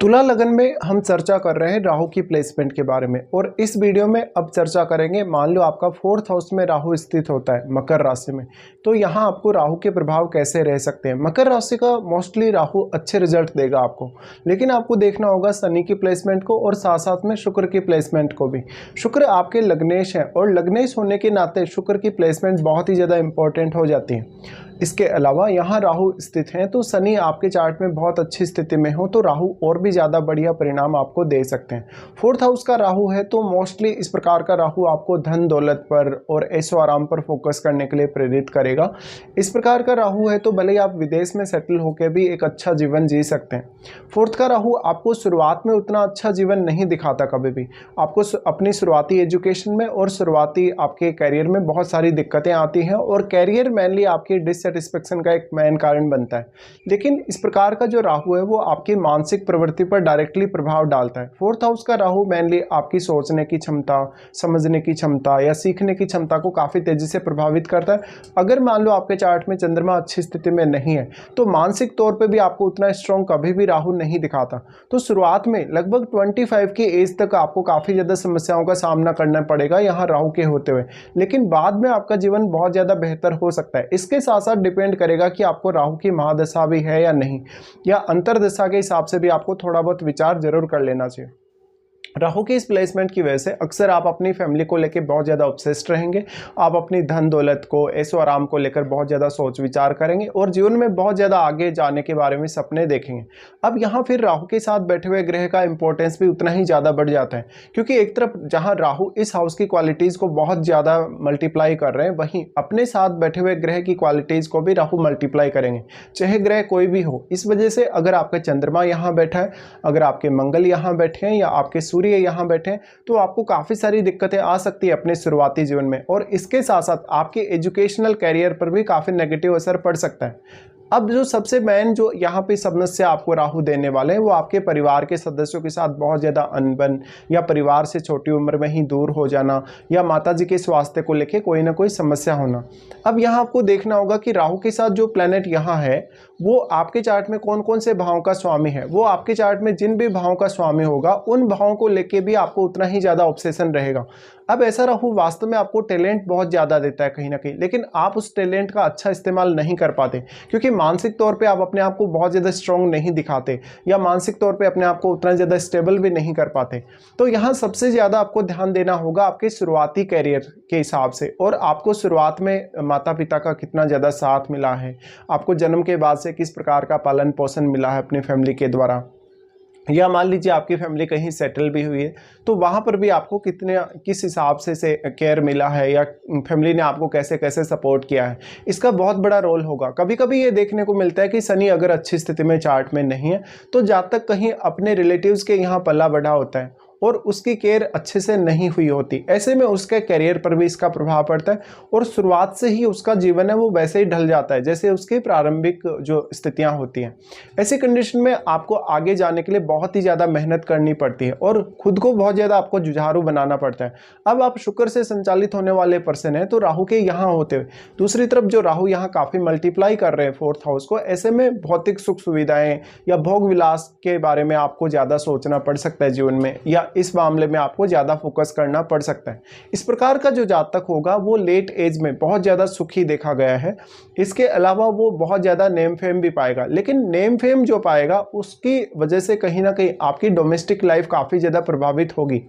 तुला लगन में हम चर्चा कर रहे हैं राहु की प्लेसमेंट के बारे में। और इस वीडियो में अब चर्चा करेंगे, मान लो आपका 4th हाउस में राहु स्थित होता है मकर राशि में, तो यहाँ आपको राहु के प्रभाव कैसे रह सकते हैं। मकर राशि का मोस्टली राहु अच्छे रिजल्ट देगा आपको, लेकिन आपको देखना होगा शनि की प्लेसमेंट को और साथ साथ में शुक्र की प्लेसमेंट को भी। शुक्र आपके लग्नेश है और लग्नेश होने के नाते शुक्र की प्लेसमेंट बहुत ही ज़्यादा इंपॉर्टेंट हो जाती है। इसके अलावा यहाँ राहु स्थित हैं, तो शनि आपके चार्ट में बहुत अच्छी स्थिति में हो तो राहु और भी ज़्यादा बढ़िया परिणाम आपको दे सकते हैं। 4th हाउस का राहु है तो मोस्टली इस प्रकार का राहु आपको धन दौलत पर और ऐशो आराम पर फोकस करने के लिए प्रेरित करेगा। इस प्रकार का राहु है तो भले ही आप विदेश में सेटल होकर भी एक अच्छा जीवन जी सकते हैं। 4th का राहु आपको शुरुआत में उतना अच्छा जीवन नहीं दिखाता, कभी भी आपको अपनी शुरुआती एजुकेशन में और शुरुआती आपके करियर में बहुत सारी दिक्कतें आती हैं और कैरियर मेनली आपकी डिससेटिस्फेक्शन का एक मेन कारण बनता है। लेकिन इस प्रकार का जो राहु है वो आपकी मानसिक प्रवृत्ति पर डायरेक्टली प्रभाव डालता है। 4th हाउस का राहु मेनली आपकी सोचने की क्षमता, समझने की क्षमता या सीखने की क्षमता को काफ़ी तेजी से प्रभावित करता है। अगर मान लो आपके चार्ट में चंद्रमा अच्छी स्थिति में नहीं है तो मानसिक तौर पर भी आपको उतना स्ट्रॉन्ग कभी भी राहु नहीं दिखाता। तो शुरुआत में लगभग 25 की एज तक आपको काफ़ी ज़्यादा समस्याओं का सामना करना पड़ेगा यहाँ राहु के होते हुए, लेकिन बाद में आपका जीवन बहुत ज़्यादा बेहतर हो सकता है। इसके साथ साथ डिपेंड करेगा कि आपको राहु की महादशा भी है या नहीं, या अंतरदशा के हिसाब से भी आपको थोड़ा बहुत विचार जरूर कर लेना चाहिए। राहु की इस प्लेसमेंट की वजह से अक्सर आप अपनी फैमिली को लेकर बहुत ज़्यादा ऑब्सेस्ड रहेंगे। आप अपनी धन दौलत को, ऐशो आराम को लेकर बहुत ज़्यादा सोच विचार करेंगे और जीवन में बहुत ज़्यादा आगे जाने के बारे में सपने देखेंगे। अब यहाँ फिर राहु के साथ बैठे हुए ग्रह का इंपॉर्टेंस भी उतना ही ज़्यादा बढ़ जाता है, क्योंकि एक तरफ जहाँ राहु इस हाउस की क्वालिटीज़ को बहुत ज़्यादा मल्टीप्लाई कर रहे हैं, वहीं अपने साथ बैठे हुए ग्रह की क्वालिटीज़ को भी राहु मल्टीप्लाई करेंगे, चाहे ग्रह कोई भी हो। इस वजह से अगर आपका चंद्रमा यहाँ बैठा है, अगर आपके मंगल यहाँ बैठे हैं या आपके सूर्य यहाँ बैठे तो आपको काफी सारी दिक्कतें आ सकती है अपने शुरुआती जीवन में, और इसके साथ साथ आपके एजुकेशनल कैरियर पर भी काफी नेगेटिव असर पड़ सकता है। अब जो सबसे मेन जो यहाँ पे समस्या आपको राहु देने वाले हैं वो आपके परिवार के सदस्यों के साथ बहुत ज़्यादा अनबन, या परिवार से छोटी उम्र में ही दूर हो जाना, या माताजी के स्वास्थ्य को लेके कोई ना कोई समस्या होना। अब यहाँ आपको देखना होगा कि राहु के साथ जो प्लैनेट यहाँ है वो आपके चार्ट में कौन कौन से भावों का स्वामी है। वो आपके चार्ट में जिन भी भावों का स्वामी होगा उन भावों को लेके भी आपको उतना ही ज़्यादा ऑब्सेशन रहेगा। अब ऐसा राहु वास्तव में आपको टैलेंट बहुत ज़्यादा देता है कहीं ना कहीं, लेकिन आप उस टैलेंट का अच्छा इस्तेमाल नहीं कर पाते, क्योंकि मानसिक तौर पे आप अपने आप को बहुत ज़्यादा स्ट्रॉन्ग नहीं दिखाते, या मानसिक तौर पे अपने आप को उतना ज़्यादा स्टेबल भी नहीं कर पाते। तो यहाँ सबसे ज़्यादा आपको ध्यान देना होगा आपके शुरुआती कैरियर के हिसाब से, और आपको शुरुआत में माता पिता का कितना ज़्यादा साथ मिला है, आपको जन्म के बाद से किस प्रकार का पालन पोषण मिला है अपनी फैमिली के द्वारा, या मान लीजिए आपकी फैमिली कहीं सेटल भी हुई है तो वहाँ पर भी आपको किस हिसाब से केयर मिला है, या फैमिली ने आपको कैसे कैसे सपोर्ट किया है, इसका बहुत बड़ा रोल होगा। कभी कभी ये देखने को मिलता है कि शनि अगर अच्छी स्थिति में चार्ट में नहीं है तो जब तक कहीं अपने रिलेटिव्स के यहाँ पला बढ़ा होता है और उसकी केयर अच्छे से नहीं हुई होती, ऐसे में उसके करियर पर भी इसका प्रभाव पड़ता है और शुरुआत से ही उसका जीवन है वो वैसे ही ढल जाता है जैसे उसकी प्रारंभिक जो स्थितियां होती हैं। ऐसी कंडीशन में आपको आगे जाने के लिए बहुत ही ज़्यादा मेहनत करनी पड़ती है और खुद को बहुत ज़्यादा आपको जुझारू बनाना पड़ता है। अब आप शुक्र से संचालित होने वाले पर्सन हैं तो राहु के यहाँ होते हुए दूसरी तरफ जो राहु यहाँ काफ़ी मल्टीप्लाई कर रहे हैं 4th हाउस को, ऐसे में भौतिक सुख सुविधाएं या भोग विलास के बारे में आपको ज़्यादा सोचना पड़ सकता है जीवन में, या इस मामले में आपको ज़्यादा फोकस करना पड़ सकता है। इस प्रकार का जो जातक होगा वो लेट एज में बहुत ज़्यादा सुखी देखा गया है। इसके अलावा वो बहुत ज़्यादा नेम फेम भी पाएगा, लेकिन नेम फेम जो पाएगा उसकी वजह से कहीं ना कहीं आपकी डोमेस्टिक लाइफ काफ़ी ज़्यादा प्रभावित होगी,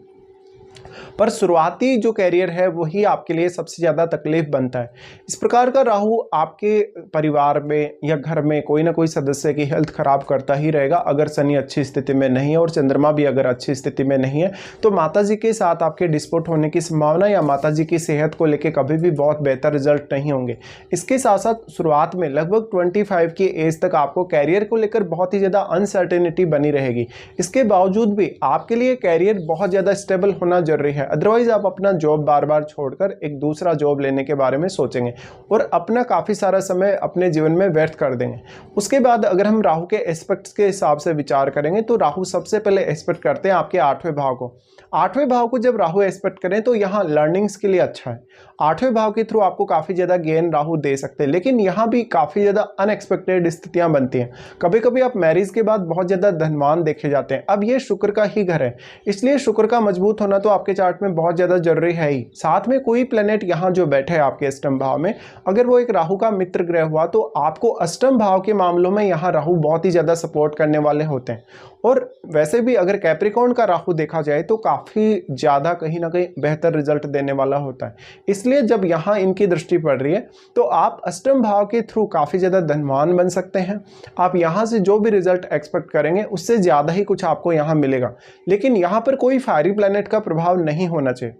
पर शुरुआती जो कैरियर है वही आपके लिए सबसे ज़्यादा तकलीफ बनता है। इस प्रकार का राहु आपके परिवार में या घर में कोई ना कोई सदस्य की हेल्थ खराब करता ही रहेगा। अगर शनि अच्छी स्थिति में नहीं है और चंद्रमा भी अगर अच्छी स्थिति में नहीं है तो माताजी के साथ आपके डिस्प्यूट होने की संभावना या माताजी की सेहत को लेकर कभी भी बहुत बेहतर रिजल्ट नहीं होंगे। इसके साथ साथ शुरुआत में लगभग 25 की एज तक आपको कैरियर को लेकर बहुत ही ज़्यादा अनसर्टेनिटी बनी रहेगी। इसके बावजूद भी आपके लिए कैरियर बहुत ज़्यादा स्टेबल होना जरूरी जरूरी है, अदरवाइज आप अपना जॉब बार बार छोड़कर एक दूसरा जॉब लेने के बारे में सोचेंगे और अपना काफ़ी सारा समय अपने जीवन में व्यर्थ कर देंगे। उसके बाद अगर हम राहु के एस्पेक्ट्स के हिसाब से विचार करेंगे तो राहु सबसे पहले एस्पेक्ट करते हैं आपके 8वें भाव को। 8वें भाव को जब राहु एस्पेक्ट करें तो यहाँ लर्निंग्स के लिए अच्छा है। 8वें भाव के थ्रू आपको काफ़ी ज़्यादा गेन राहु दे सकते हैं, लेकिन यहाँ भी काफ़ी ज़्यादा अनएक्सपेक्टेड स्थितियाँ बनती हैं। कभी कभी आप मैरिज के बाद बहुत ज़्यादा धनवान देखे जाते हैं। अब ये शुक्र का ही घर है, इसलिए शुक्र का मजबूत होना तो आपके चार्ट में बहुत ज़्यादा जरूरी है ही। साथ में कोई प्लेनेट यहाँ जो बैठे है आपके अष्टम भाव में, अगर वो एक राहु का मित्र ग्रह हुआ तो आपको अष्टम भाव के मामलों में यहाँ राहु बहुत ही ज़्यादा सपोर्ट करने वाले होते हैं। और वैसे भी अगर कैप्रिकॉर्न का राहु देखा जाए तो काफ़ी ज़्यादा कहीं ना कहीं बेहतर रिजल्ट देने वाला होता है। इसलिए जब यहाँ इनकी दृष्टि पड़ रही है तो आप अष्टम भाव के थ्रू काफ़ी ज़्यादा धनवान बन सकते हैं। आप यहाँ से जो भी रिजल्ट एक्सपेक्ट करेंगे उससे ज़्यादा ही कुछ आपको यहाँ मिलेगा, लेकिन यहाँ पर कोई फायरी प्लैनेट का प्रभाव नहीं होना चाहिए।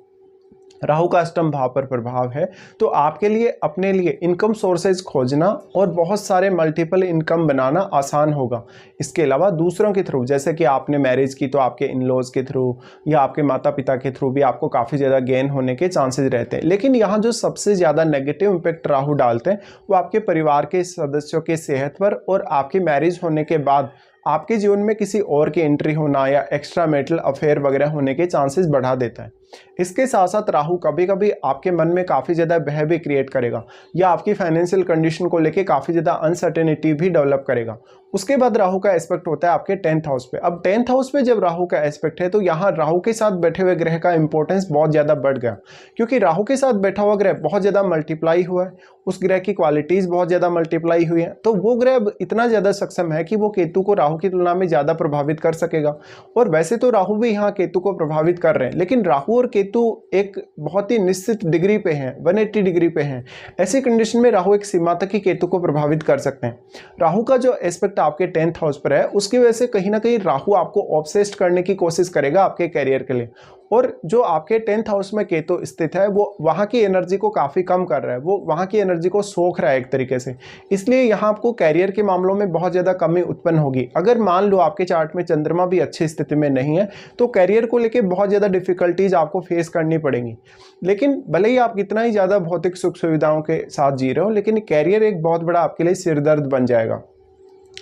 राहु का अष्टम भाव पर प्रभाव है तो आपके लिए अपने लिए इनकम सोर्सेज खोजना और बहुत सारे मल्टीपल इनकम बनाना आसान होगा। इसके अलावा दूसरों के थ्रू, जैसे कि आपने मैरिज की तो आपके इन लॉज के थ्रू या आपके माता पिता के थ्रू भी आपको काफ़ी ज़्यादा गेन होने के चांसेस रहते हैं। लेकिन यहाँ जो सबसे ज़्यादा नेगेटिव इम्पैक्ट राहु डालते हैं वो आपके परिवार के सदस्यों की सेहत पर और आपकी मैरिज होने के बाद आपके जीवन में किसी और की एंट्री होना या एक्स्ट्रा मैरिटल अफेयर वगैरह होने के चांसेस बढ़ा देता है। इसके साथ साथ राहु कभी कभी आपके मन में काफ़ी ज़्यादा भय भी क्रिएट करेगा या आपकी फाइनेंशियल कंडीशन को लेके काफ़ी ज़्यादा अनसर्टेनिटी भी डेवलप करेगा। उसके बाद राहु का एस्पेक्ट होता है आपके 10th हाउस पे। अब 10th हाउस पे जब राहु का एस्पेक्ट है तो यहाँ राहु के साथ बैठे हुए ग्रह का इंपॉर्टेंस बहुत ज़्यादा बढ़ गया, क्योंकि राहु के साथ बैठा हुआ ग्रह बहुत ज़्यादा मल्टीप्लाई हुआ है, उस ग्रह की क्वालिटीज़ बहुत ज़्यादा मल्टीप्लाई हुई है। तो वो ग्रह इतना ज़्यादा सक्षम है कि वो केतु को राहु की तुलना में ज़्यादा प्रभावित कर सकेगा। और वैसे तो राहु भी यहाँ केतु को प्रभावित कर रहे हैं, लेकिन राहु और केतु एक बहुत ही निश्चित डिग्री पे हैं, 180 डिग्री पे हैं। ऐसी कंडीशन में राहु एक सीमा तक ही केतु को प्रभावित कर सकते हैं। राहु का जो एस्पेक्ट आपके 10th हाउस पर है उसकी वजह से कहीं ना कहीं राहु आपको ऑब्सेस्ड करने की कोशिश करेगा आपके कैरियर के लिए, और जो आपके 10th हाउस में केतु स्थित है वो वहाँ की एनर्जी को काफ़ी कम कर रहा है, वो वहाँ की एनर्जी को सोख रहा है एक तरीके से। इसलिए यहाँ आपको कैरियर के मामलों में बहुत ज़्यादा कमी उत्पन्न होगी। अगर मान लो आपके चार्ट में चंद्रमा भी अच्छी स्थिति में नहीं है तो कैरियर को लेकर बहुत ज़्यादा डिफिकल्टीज आपको फेस करनी पड़ेंगी। लेकिन भले ही आप कितना ही ज़्यादा भौतिक सुख सुविधाओं के साथ जी रहे हो, लेकिन कैरियर एक बहुत बड़ा आपके लिए सिरदर्द बन जाएगा।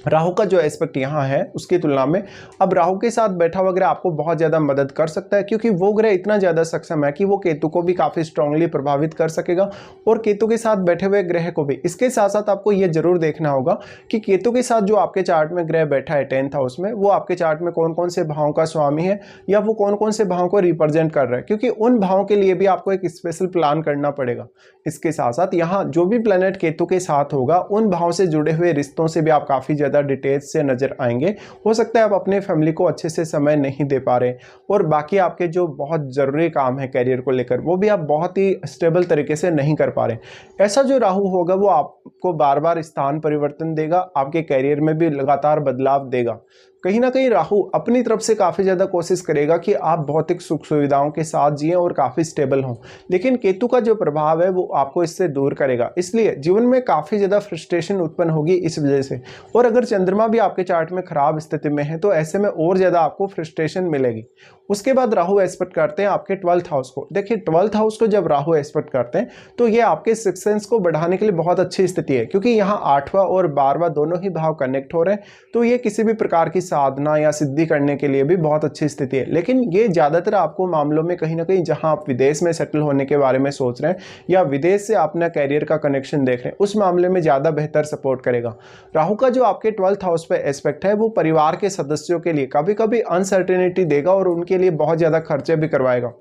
राहु का जो एस्पेक्ट यहाँ है उसकी तुलना में अब राहु के साथ बैठा हुआ ग्रह आपको बहुत ज़्यादा मदद कर सकता है, क्योंकि वो ग्रह इतना ज़्यादा सक्षम है कि वो केतु को भी काफ़ी स्ट्रांगली प्रभावित कर सकेगा और केतु के साथ बैठे हुए ग्रह को भी। इसके साथ साथ आपको ये जरूर देखना होगा कि केतु के साथ जो आपके चार्ट में ग्रह बैठा है 10th हाउस में, वो आपके चार्ट में कौन कौन से भावों का स्वामी है या वो कौन कौन से भावों को रिप्रेजेंट कर रहा है, क्योंकि उन भावों के लिए भी आपको एक स्पेशल प्लान करना पड़ेगा। इसके साथ साथ यहाँ जो भी प्लैनेट केतु के साथ होगा उन भावों से जुड़े हुए रिश्तों से भी आप काफ़ी ज़्यादा डिटेल्स से नजर आएंगे। हो सकता है आप अपने फैमिली को अच्छे से समय नहीं दे पा रहे और बाकी आपके जो बहुत ज़रूरी काम है कैरियर को लेकर वो भी आप बहुत ही स्टेबल तरीके से नहीं कर पा रहे। ऐसा जो राहु होगा वो आपको बार बार स्थान परिवर्तन देगा, आपके कैरियर में भी लगातार बदलाव देगा। कहीं ना कहीं राहु अपनी तरफ से काफ़ी ज़्यादा कोशिश करेगा कि आप भौतिक सुख सुविधाओं के साथ जिएं और काफ़ी स्टेबल हों, लेकिन केतु का जो प्रभाव है वो आपको इससे दूर करेगा। इसलिए जीवन में काफ़ी ज़्यादा फ्रस्ट्रेशन उत्पन्न होगी इस वजह से। और अगर चंद्रमा भी आपके चार्ट में खराब स्थिति में है तो ऐसे में और ज़्यादा आपको फ्रस्ट्रेशन मिलेगी। उसके बाद राहु एस्पेक्ट करते हैं आपके 12th हाउस को। देखिए 12th हाउस को जब राहु एस्पेक्ट करते हैं तो ये आपके सिक्स्थ सेंस को बढ़ाने के लिए बहुत अच्छी स्थिति है, क्योंकि यहाँ 8वां और 12वां दोनों ही भाव कनेक्ट हो रहे हैं। तो ये किसी भी प्रकार की साधना या सिद्धि करने के लिए भी बहुत अच्छी स्थिति है। लेकिन ये ज़्यादातर आपको मामलों में कहीं ना कहीं जहां आप विदेश में सेटल होने के बारे में सोच रहे हैं या विदेश से अपना कैरियर का कनेक्शन देख रहे हैं उस मामले में ज़्यादा बेहतर सपोर्ट करेगा। राहु का जो आपके 12th हाउस पे एस्पेक्ट है वो परिवार के सदस्यों के लिए कभी कभी अनसर्टेनिटी देगा और उनके लिए बहुत ज़्यादा खर्चे भी करवाएगा।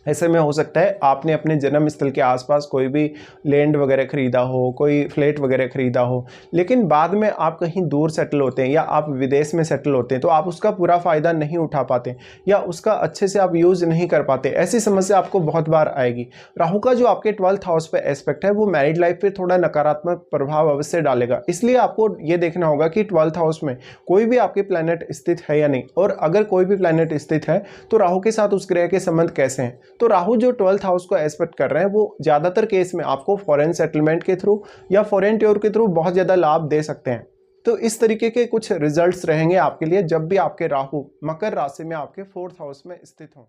ऐसे में हो सकता है आपने अपने जन्म स्थल के आसपास कोई भी लैंड वगैरह खरीदा हो, कोई फ्लैट वगैरह खरीदा हो, लेकिन बाद में आप कहीं दूर सेटल होते हैं या आप विदेश में सेटल होते हैं तो आप उसका पूरा फ़ायदा नहीं उठा पाते या उसका अच्छे से आप यूज़ नहीं कर पाते। ऐसी समस्या आपको बहुत बार आएगी। राहु का जो आपके 12th हाउस पे एस्पेक्ट है वो मैरिड लाइफ पे थोड़ा नकारात्मक प्रभाव अवश्य डालेगा। इसलिए आपको ये देखना होगा कि 12th हाउस में कोई भी आपके प्लैनेट स्थित है या नहीं, और अगर कोई भी प्लैनेट स्थित है तो राहु के साथ उस ग्रह के संबंध कैसे हैं। तो राहु जो 12th हाउस को एस्पेक्ट कर रहे हैं वो ज़्यादातर केस में आपको फॉरेन सेटलमेंट के थ्रू या फॉरेन टूर के थ्रू बहुत ज़्यादा लाभ दे सकते हैं। तो इस तरीके के कुछ रिजल्ट्स रहेंगे आपके लिए जब भी आपके राहु मकर राशि में आपके 4th हाउस में स्थित हों।